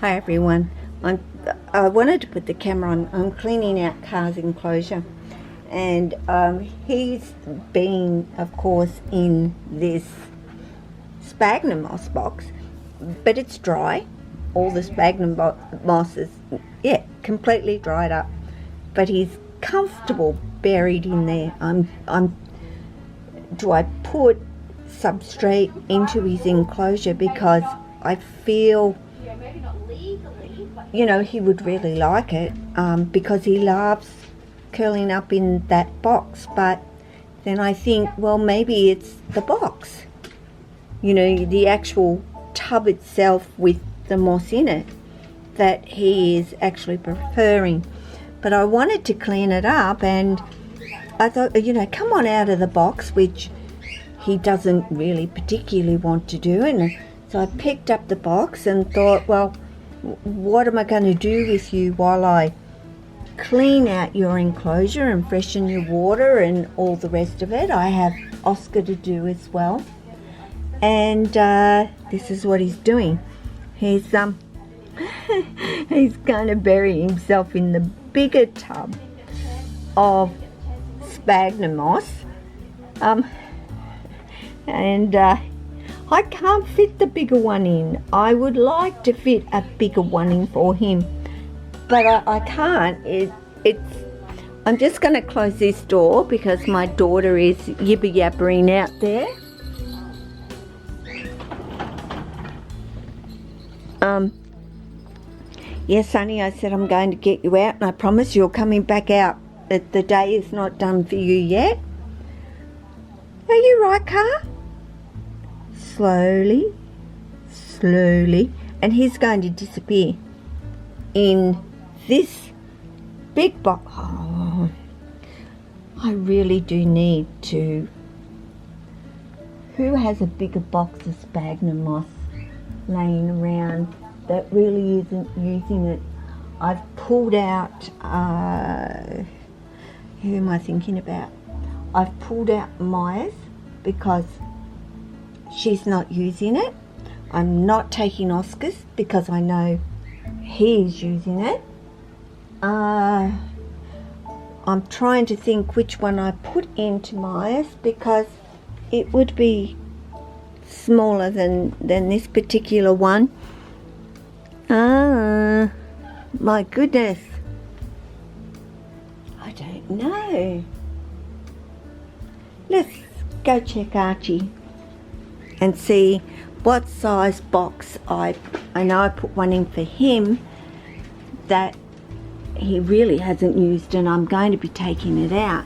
Hi everyone. I wanted to put the camera on. I'm cleaning out Car's enclosure, and he's been, of course, in this sphagnum moss box, but it's dry. All the sphagnum moss is, completely dried up, but he's comfortable buried in there. Do I put substrate into his enclosure because I feel, he would really like it, because he loves curling up in that box. But then I think, well, maybe it's the box, the actual tub itself with the moss in it that he is actually preferring. But I wanted to clean it up, and I thought, come on out of the box, which he doesn't really particularly want to do. And so I picked up the box and thought, well, what am I going to do with you while I clean out your enclosure and freshen your water and all the rest of it? I have Oscar to do as well. And this is what he's doing. He's he's going to bury himself in the bigger tub of sphagnum moss. I can't fit the bigger one in. I would like to fit a bigger one in for him, but I can't. I'm just going to close this door because my daughter is yibber yabbering out there. Yes, honey, I said I'm going to get you out, and I promise you're coming back out. The day is not done for you yet. Are you right, Car? Slowly, and he's going to disappear in this big box. Oh, I really do need to. Who has a bigger box of sphagnum moss laying around that really isn't using it? I've pulled out, who am I thinking about? I've pulled out Maya's because she's not using it. I'm not taking Oscar's because I know he's using it. I'm trying to think which one I put into Maya's because it would be smaller than this particular one. My goodness. I don't know. Let's go check Archie and see what size box I know I put one in for him that he really hasn't used, and I'm going to be taking it out.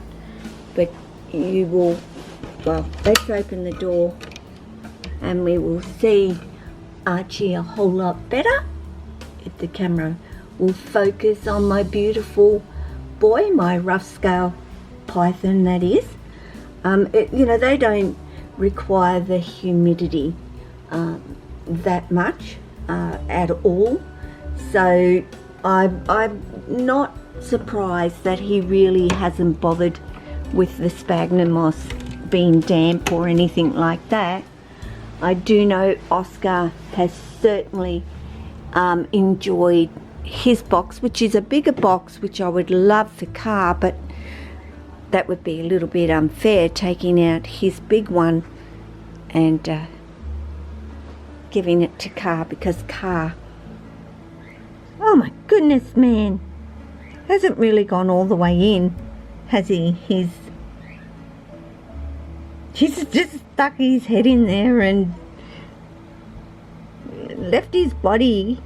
But let's open the door and we will see Archie a whole lot better if the camera will focus on my beautiful boy, my rough scale python that is. They don't require the humidity that much at all, so I'm not surprised that he really hasn't bothered with the sphagnum moss being damp or anything like that. I do know Oscar has certainly enjoyed his box, which is a bigger box, which I would love for Car, but that would be a little bit unfair, taking out his big one and giving it to Car, because Car, oh my goodness, man, hasn't really gone all the way in, has he? He's just stuck his head in there and left his body.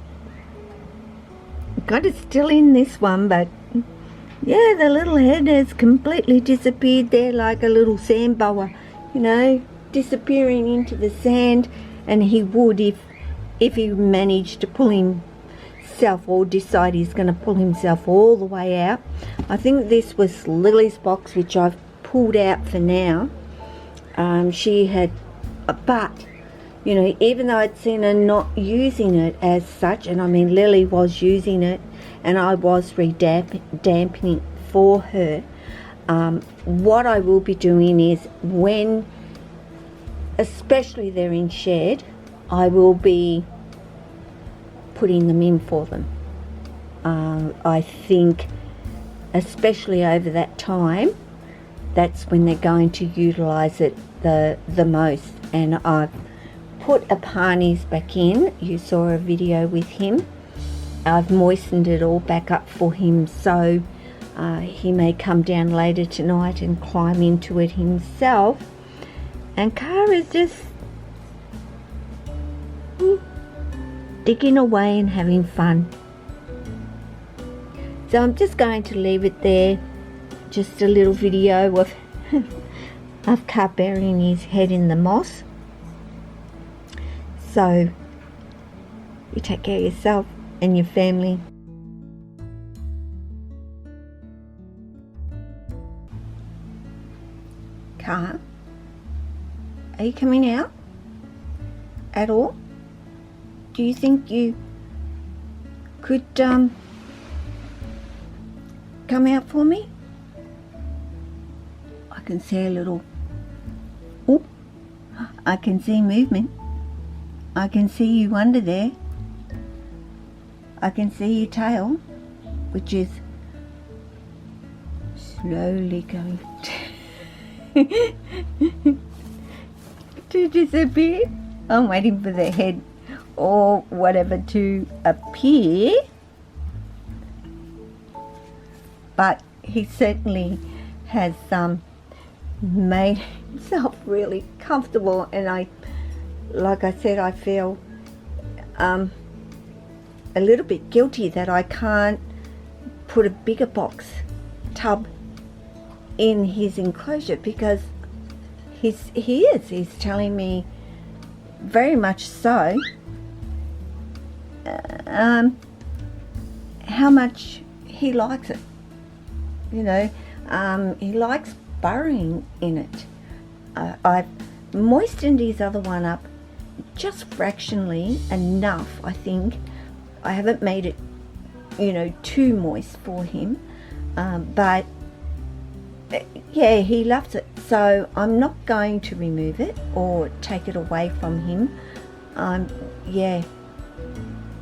Got it still in this one, but yeah, the little head has completely disappeared there like a little sand boa, disappearing into the sand. And he would if he managed to pull himself or decide he's going to pull himself all the way out. I think this was Lily's box, which I've pulled out for now. She had, but even though I'd seen her not using it as such, and I mean Lily was using it and I was dampening for her, what I will be doing is when, especially they're in shed, I will be putting them in for them. I think especially over that time, that's when they're going to utilize it the most. And I've put a Panis back in. You saw a video with him. I've moistened it all back up for him, so he may come down later tonight and climb into it himself. And Kara's just digging away and having fun. So I'm just going to leave it there. Just a little video of of Car burying his head in the moss. So you take care of yourself and your family. Car, are you coming out at all? Do you think you could come out for me? I can see a little, oh, I can see movement. I can see you under there. I can see your tail, which is slowly going to disappear. I'm waiting for the head or whatever to appear. But he certainly has made himself really comfortable, and like I said, I feel a little bit guilty that I can't put a bigger box tub in his enclosure, because he's telling me very much so how much he likes it. You know, he likes burrowing in it. I've moistened his other one up just fractionally enough, I think. I haven't made it, you know, too moist for him, but yeah, he loves it. So I'm not going to remove it or take it away from him. Yeah,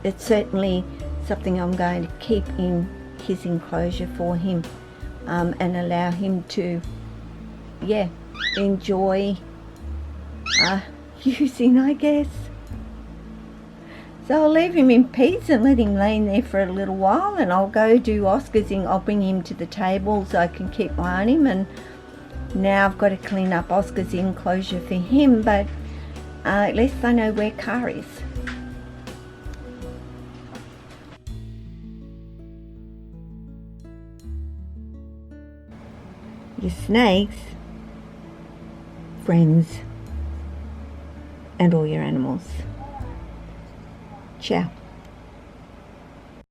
it's certainly something I'm going to keep in his enclosure for him, and allow him to, yeah, enjoy using, I guess. So I'll leave him in peace and let him lay in there for a little while, and I'll go do Oscar's thing. I'll bring him to the table so I can keep my eye on him. And now I've got to clean up Oscar's enclosure for him, but at least I know where Car is. Your snakes, friends, and all your animals. Ciao.